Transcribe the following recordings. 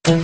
Good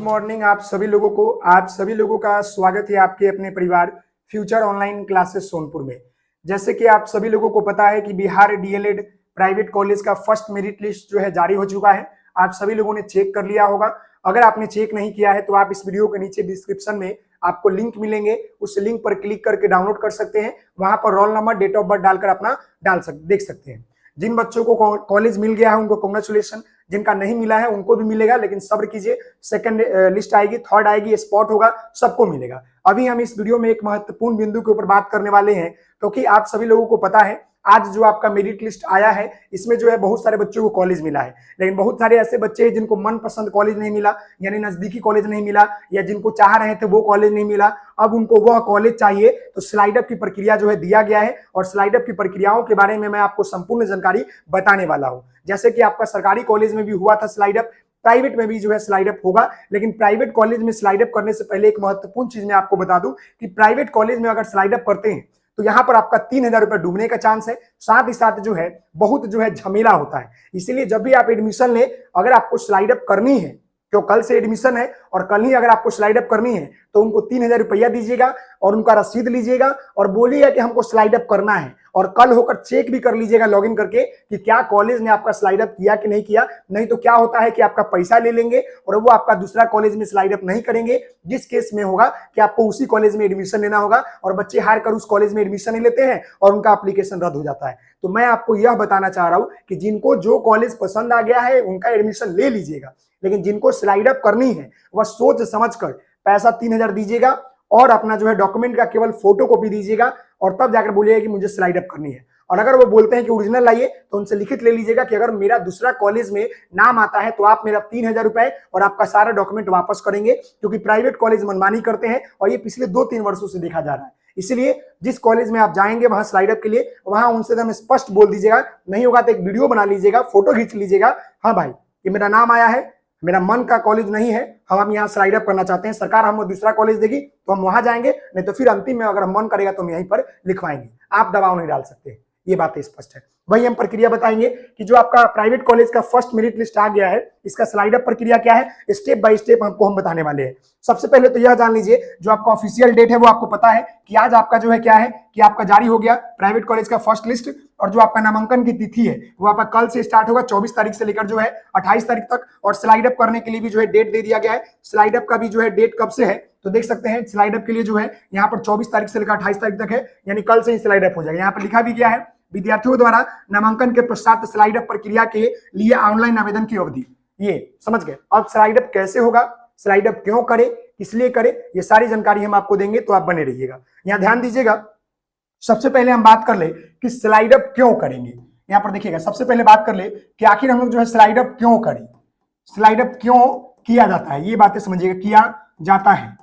morning आप सभी लोगों का स्वागत है आपके अपने परिवार फ्यूचर ऑनलाइन क्लासेस सोनपुर में। जैसे कि आप सभी लोगों को पता है कि बिहार डीएलएड प्राइवेट कॉलेज का फर्स्ट मेरिट लिस्ट जो है जारी हो चुका है। आप सभी लोगों ने चेक कर लिया होगा। अगर आपने चेक नहीं किया है तो आप इस वीडियो के नीचे डिस्क्रिप्शन में आपको लिंक मिलेंगे, उस लिंक पर क्लिक करके डाउनलोड कर सकते हैं। वहां पर role number, date of birth डालकर अपना देख सकते हैं। जिन बच्चों को कॉलेज मिल गया है उनको कांग्रेचुलेशन, जिनका नहीं मिला है उनको भी मिलेगा, लेकिन सब्र कीजिए, सेकंड लिस्ट आएगी, थर्ड आएगी, स्पॉट होगा, सबको मिलेगा। अभी हम इस वीडियो में एक महत्वपूर्ण बिंदु के ऊपर बात करने वाले हैं, क्योंकि आप सभी लोगों को पता है आज जो आपका मेरिट लिस्ट आया है इसमें जो है बहुत सारे बच्चों को कॉलेज मिला है, लेकिन बहुत सारे ऐसे बच्चे हैं जिनको मनपसंद कॉलेज नहीं मिला, यानी नजदीकी कॉलेज नहीं मिला, या जिनको चाह रहे थे वो कॉलेज नहीं मिला। अब उनको वह कॉलेज चाहिए, तो स्लाइड अप की प्रक्रिया जो है दिया गया है, और स्लाइड अप की प्रक्रियाओं के बारे में मैं आपको संपूर्ण जानकारी बताने वाला हूं। जैसे कि आपका सरकारी कॉलेज में भी हुआ था स्लाइड अप, प्राइवेट में भी जो है स्लाइड अप होगा, लेकिन प्राइवेट कॉलेज में स्लाइड अप करने से पहले एक महत्वपूर्ण चीज मैं आपको बता दूं कि प्राइवेट कॉलेज में अगर स्लाइड अप करते हैं तो यहाँ पर आपका 3,000 रुपए डूबने का चांस है। साथ ही साथ जो है बहुत जो है झमेला होता है। इसीलिए जब भी आप एडमिशन ले, अगर आपको स्लाइड अप करनी है, क्यों कल से एडमिशन है और कल ही अगर आपको स्लाइड अप करनी है, तो उनको 3,000 रुपया दीजिएगा और उनका रसीद लीजिएगा और बोलिएगा कि हमको स्लाइड अप करना है, और कल होकर चेक भी कर लीजिएगा लॉगिन करके कि क्या कॉलेज ने आपका स्लाइड अप किया कि नहीं किया। नहीं तो क्या होता है कि आपका पैसा ले लेंगे और वो आपका दूसरा कॉलेज में स्लाइड अप नहीं करेंगे, जिस केस में होगा कि आपको उसी कॉलेज में एडमिशन लेना होगा, और बच्चे हार कर उस कॉलेज में एडमिशन नहीं लेते हैं और उनका एप्लीकेशन रद्द हो जाता है। तो मैं आपको यह बताना चाह रहा हूं कि जिनको जो कॉलेज पसंद आ गया है उनका एडमिशन ले लीजिएगा, लेकिन जिनको स्लाइड अप करनी है वह सोच समझ कर पैसा 3,000 दीजिएगा और अपना जो है डॉक्यूमेंट का केवल फोटो कॉपी दीजिएगा, और तब जाकर बोलिएगा कि मुझे स्लाइड अप करनी है। और अगर वो बोलते हैं कि ओरिजिनल लाइए, तो उनसे लिखित ले लीजिएगा कि अगर मेरा दूसरा कॉलेज में नाम आता है तो आप मेरा 3,000 रुपए और आपका सारा डॉक्यूमेंट वापस करेंगे, क्योंकि प्राइवेट कॉलेज मनमानी करते हैं और ये पिछले 2-3 वर्षों से देखा जा रहा है। इसलिए जिस कॉलेज में आप जाएंगे वहां स्लाइड अप के लिए, वहां उनसे एकदम स्पष्ट बोल दीजिएगा, नहीं होगा तो एक वीडियो बना लीजिएगा, फोटो खींच लीजिएगा, हाँ भाई ये मेरा नाम आया है, मेरा मन का कॉलेज नहीं है, हम यहाँ स्लाइड अप करना चाहते हैं, सरकार हमको दूसरा कॉलेज देगी तो हम वहां जाएंगे, नहीं तो फिर अंतिम में अगर हम मन करेगा तो हम यहीं पर लिखवाएंगे। आप दबाव नहीं डाल सकते, ये बात स्पष्ट है। वही हम प्रक्रिया बताएंगे कि जो आपका प्राइवेट कॉलेज का फर्स्ट मेरिट लिस्ट आ गया है, इसका स्लाइड अप प्रक्रिया क्या है, स्टेप बाय स्टेप हमको हम बताने वाले हैं। सबसे पहले तो यह जान लीजिए, जो आपका ऑफिशियल डेट है वो आपको पता है कि आज आपका जो है क्या है कि आपका जारी हो गया प्राइवेट कॉलेज का फर्स्ट लिस्ट, और जो आपका नामांकन की तिथि है वो आपका कल से स्टार्ट होगा, 24 तारीख से लेकर जो है 28 तारीख तक। और स्लाइड अप करने के लिए भी जो है डेट दे दिया गया है। स्लाइड अप का भी जो है डेट कब से है तो देख सकते हैं, स्लाइड अप के लिए जो है यहाँ पर 24 तारीख से लेकर 28 तारीख तक है, यानी कल से ही स्लाइड अप हो जाएगा। यहाँ पर लिखा भी गया है, विद्यार्थियों द्वारा नामांकन के पश्चात स्लाइड अप प्रक्रिया के लिए ऑनलाइन आवेदन की अवधि। ये समझ गए। अब स्लाइड अप कैसे होगा, स्लाइड अप क्यों करे, किस लिए करे, ये सारी जानकारी हम आपको देंगे, तो आप बने रहिएगा। यहाँ ध्यान दीजिएगा, सबसे पहले हम बात कर ले कि स्लाइड अप क्यों करेंगे। यहाँ पर देखिएगा, सबसे पहले बात कर ले कि आखिर हम लोग जो है स्लाइड अप क्यों करें, स्लाइड अप क्यों किया जाता है, ये बातें समझिएगा। किया जाता है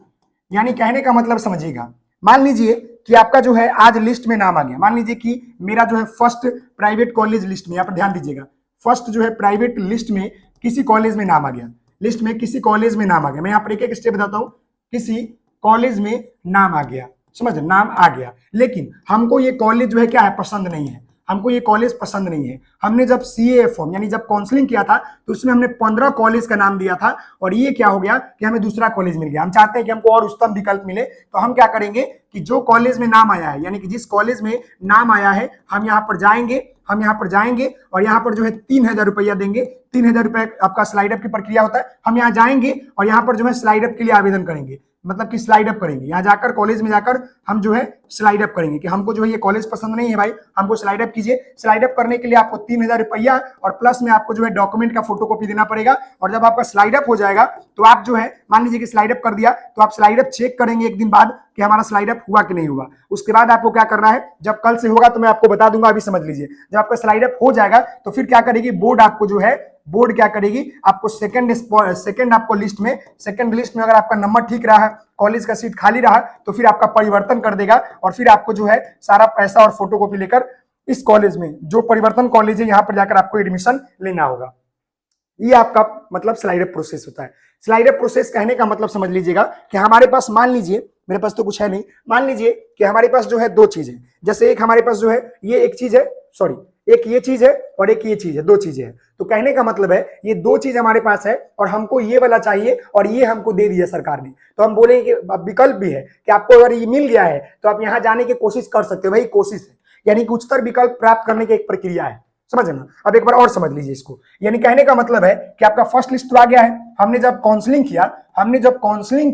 यानी कहने का मतलब समझिएगा, मान लीजिए कि आपका जो है आज लिस्ट में नाम आ गया, मान लीजिए कि मेरा जो है फर्स्ट प्राइवेट कॉलेज लिस्ट में, यहाँ पर ध्यान दीजिएगा, फर्स्ट जो है प्राइवेट लिस्ट में किसी कॉलेज में नाम आ गया, लिस्ट में किसी कॉलेज में नाम आ गया। मैं यहाँ पर एक एक स्टेप बताता हूँ, किसी कॉलेज में नाम आ गया, समझ, नाम आ गया, लेकिन हमको ये कॉलेज जो है क्या है, पसंद नहीं है, हमको ये कॉलेज पसंद नहीं है। हमने जब सीए फॉर्म यानी जब काउंसलिंग किया था तो उसमें हमने 15 कॉलेज का नाम दिया था, और ये क्या हो गया कि हमें दूसरा कॉलेज मिल गया। हम चाहते हैं कि हमको और उत्तम विकल्प मिले, तो हम क्या करेंगे कि जो कॉलेज में नाम आया है, यानी कि जिस कॉलेज में नाम आया है, हम यहाँ पर जाएंगे और यहाँ पर जो है 3,000 रुपया देंगे। 3,000 रुपये आपका स्लाइड अप की प्रक्रिया होता है। हम यहाँ जाएंगे और यहाँ पर जो है स्लाइड अप के लिए आवेदन करेंगे, मतलब कि स्लाइड अप करेंगे। यहाँ जाकर कॉलेज में जाकर हम जो है स्लाइड अप करेंगे कि हमको जो है ये कॉलेज पसंद नहीं है भाई, हमको स्लाइड अप कीजिए। स्लाइड अप करने के लिए आपको 3,000 रुपया और प्लस में आपको जो है डॉक्यूमेंट का फोटोकॉपी देना पड़ेगा। और जब आपका स्लाइड अप हो जाएगा तो आप जो है मान लीजिए कि स्लाइड अप कर दिया, तो आप स्लाइड अप चेक करेंगे एक दिन बाद कि हमारा स्लाइड अप हुआ कि नहीं हुआ। उसके बाद आपको क्या करना है, जब कल से होगा तो मैं आपको बता दूंगा, अभी समझ लीजिए। जब आपका स्लाइड अप हो जाएगा तो फिर क्या करेगी बोर्ड, आपको जो है बोर्ड क्या करेगी, आपको सेकंड आपको लिस्ट में, सेकंड लिस्ट में अगर आपका नंबर ठीक रहा है, कॉलेज का सीट खाली रहा, तो फिर आपका परिवर्तन कर देगा और फिर आपको जो है सारा पैसा और फोटोकॉपी लेकर इस कॉलेज में, जो परिवर्तन कॉलेज है, यहाँ पर जाकर आपको एडमिशन लेना होगा। ये आपका मतलब स्लाइड अप प्रोसेस होता है। स्लाइड अप प्रोसेस कहने का मतलब समझ लीजिएगा कि हमारे पास, मान लीजिए मेरे पास तो कुछ है नहीं, मान लीजिए कि हमारे पास जो है दो चीज है। जैसे एक हमारे पास जो है ये एक चीज है, सॉरी एक ये चीज है और एक ये चीज है, दो चीजें हैं। तो कहने का मतलब है ये दो चीज हमारे पास है और हमको ये वाला चाहिए और ये हमको दे दिया सरकार ने। तो हम बोलेंगे कि विकल्प भी है कि आपको अगर ये मिल गया है तो आप यहाँ जाने की कोशिश कर सकते हो, वही कोशिश है, यानी कि उच्चतर विकल्प प्राप्त करने की एक प्रक्रिया है। समझ ना? अब एक बार और समझ लीजिए इसको। यानी कहने का मतलब है कि आपका फर्स्ट लिस्ट तो आ गया है। हमने जब काउंसलिंग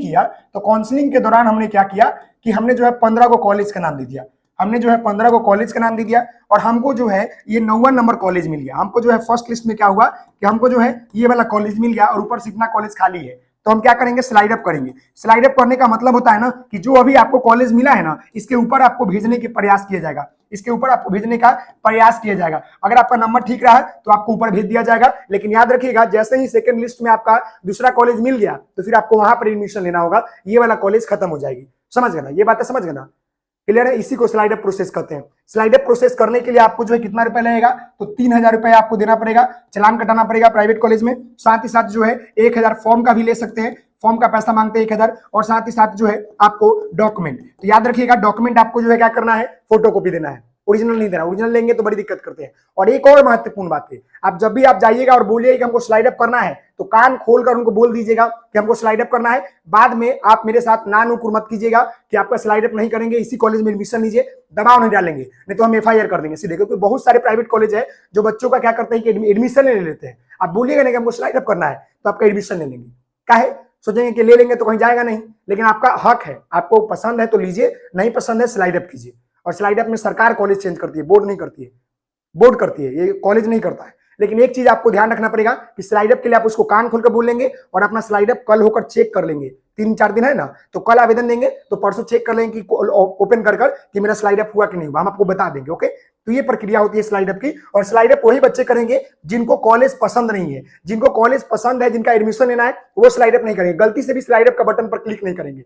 किया तो काउंसलिंग के दौरान हमने क्या किया कि हमने जो है 15 को कॉलेज का नाम दे दिया। हमने जो है 15 को कॉलेज का नाम दे दिया और हमको जो है ये 99 नंबर कॉलेज मिल गया। हमको जो है फर्स्ट लिस्ट में क्या हुआ कि हमको जो है ये वाला कॉलेज मिल गया और ऊपर से इतना कॉलेज खाली है। तो हम क्या करेंगे, स्लाइड अप करेंगे। स्लाइड अप करने का मतलब होता है ना कि जो अभी आपको कॉलेज मिला है ना, इसके ऊपर आपको भेजने के प्रयास किया जाएगा, इसके ऊपर आपको भेजने का प्रयास किया जाएगा। अगर आपका नंबर ठीक रहा तो आपको ऊपर भेज दिया जाएगा, लेकिन याद रखिएगा जैसे ही सेकंड लिस्ट में आपका दूसरा कॉलेज मिल गया तो फिर आपको वहां पर एडमिशन लेना होगा, ये वाला कॉलेज खत्म हो जाएगी। समझ गए ना? ये बातें समझ गए ना? क्लियर है? इसी को स्लाइड अप प्रोसेस कहते हैं। स्लाइड अप प्रोसेस करने के लिए आपको जो है कितना रुपया लगेगा, तो 3000 रुपया आपको देना पड़ेगा, चलान कटाना पड़ेगा प्राइवेट कॉलेज में। साथ ही साथ जो है 1000 फॉर्म का भी ले सकते हैं, फॉर्म का पैसा मांगते हैं 1000, और साथ ही साथ जो है आपको डॉक्यूमेंट, तो याद रखिएगा डॉक्यूमेंट आपको जो है क्या करना है, फोटो कॉपी देना है, ओरिजिनल नहीं देना। ओरिजिनल लेंगे तो बड़ी दिक्कत करते हैं। और एक और महत्वपूर्ण बात है, आप जब भी आप जाइएगा और बोलिएगा कि हमको स्लाइड अप करना है तो कान खोलकर उनको बोल दीजिएगा कि हमको स्लाइड अप करना है। बाद में आप मेरे साथ ना नुकुर मत कीजिएगा कि आपका स्लाइड अप नहीं करेंगे, इसी कॉलेज में एडमिशन लीजिए, दबाव नहीं डालेंगे, नहीं तो हम एफआईआर कर देंगे सीधे। क्योंकि बहुत सारे प्राइवेट कॉलेज है जो बच्चों का क्या करते हैं कि एडमिशन ले लेते हैं। आप बोलिएगा नहीं कि हमको स्लाइड अप करना है तो आपका एडमिशन ले लेंगे। काहे? सोचेंगे कि ले लेंगे तो कहीं जाएगा नहीं, लेकिन आपका हक है, आपको पसंद है तो लीजिए, नहीं पसंद है स्लाइड अप कीजिए। और स्लाइड अप में सरकार कॉलेज चेंज करती है, बोर्ड नहीं करती है, बोर्ड करती है, ये कॉलेज नहीं करता है। लेकिन एक चीज आपको ध्यान रखना पड़ेगा कि स्लाइड अप के लिए आप उसको कान खोलकर बोल लेंगे और अपना स्लाइड अप कल होकर चेक कर लेंगे। 3-4 दिन है ना, तो कल आवेदन देंगे तो परसों चेक कर लेंगे कि ओपन कर कि मेरा स्लाइड अप हुआ कि नहीं हुआ, हम आपको बता देंगे। ओके, तो ये प्रक्रिया होती है स्लाइड अप की। और स्लाइड अप वही बच्चे करेंगे जिनको कॉलेज पसंद नहीं है। जिनको कॉलेज पसंद है, जिनका एडमिशन लेना है, वो स्लाइड अप नहीं करेंगे, गलती से भी स्लाइड अप का बटन पर क्लिक नहीं करेंगे।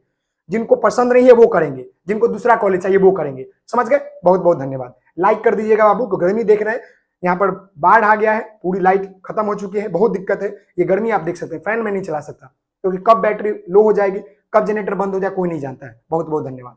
जिनको पसंद नहीं है वो करेंगे, जिनको दूसरा कॉलेज चाहिए वो करेंगे। समझ गए? बहुत बहुत धन्यवाद। लाइक कर दीजिएगा बाबू, गर्मी देख रहे हैं, यहाँ पर बाढ़ आ गया है, पूरी लाइट खत्म हो चुकी है, बहुत दिक्कत है। ये गर्मी आप देख सकते हैं, फैन में नहीं चला सकता क्योंकि कब बैटरी लो हो जाएगी, कब जनरेटर बंद हो जाए कोई नहीं जानता है। बहुत बहुत धन्यवाद।